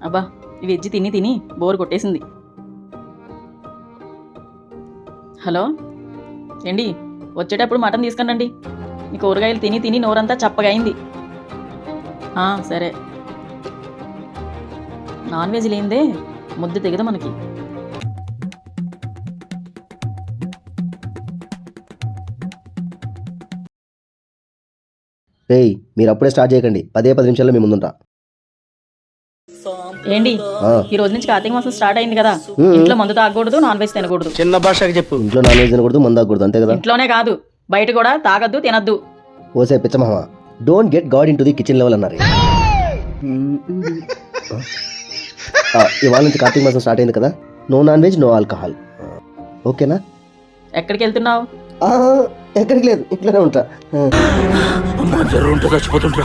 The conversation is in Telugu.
అబ్బా ఈ వెజ్జి తిని తిని బోర్ కొట్టేసింది. హలో ఏండి, వచ్చేటప్పుడు మటన్ తీసుకురండి. ఈ కూరగాయలు తిని తిని నోరంతా చప్పగా అయింది. సరే. నాన్ వెజ్ లేనిదే ముద్ద తెగదు మనకి. రేయ్, మీరు అప్పుడే స్టార్ట్ చేయకండి. 10 నిమిషాల్లో మీ ముందుంటా. ఏంటి ఈ రోజు నుంచి కార్తీక మాసం స్టార్ట్ అయింది కదా, ఇంట్లో మందు తాగకూడదు, నాన్ వెజ్ తినకూడదు. చిన్న భాషకి చెప్పు. ఇంట్లో నాన్ వెజ్ తినకూడదు, మందు తాగకూడదు, అంతే కదా? ఇంట్లోనే కాదు, బయట కూడా తాగద్దు, తినద్దు. ఓసే పిచ్చమహ, don't get god into the kitchen level అన్నారు. ఇవాళ నుంచి కార్తీక మాసం స్టార్ట్ అయింది కదా, no non veg, no alcohol. ఓకేనా? ఎక్కడికి వెళ్తున్నావు? ఎక్కడికి లేదు, ఇంట్లోనే ఉంటా. చచ్చిపోతుంటా.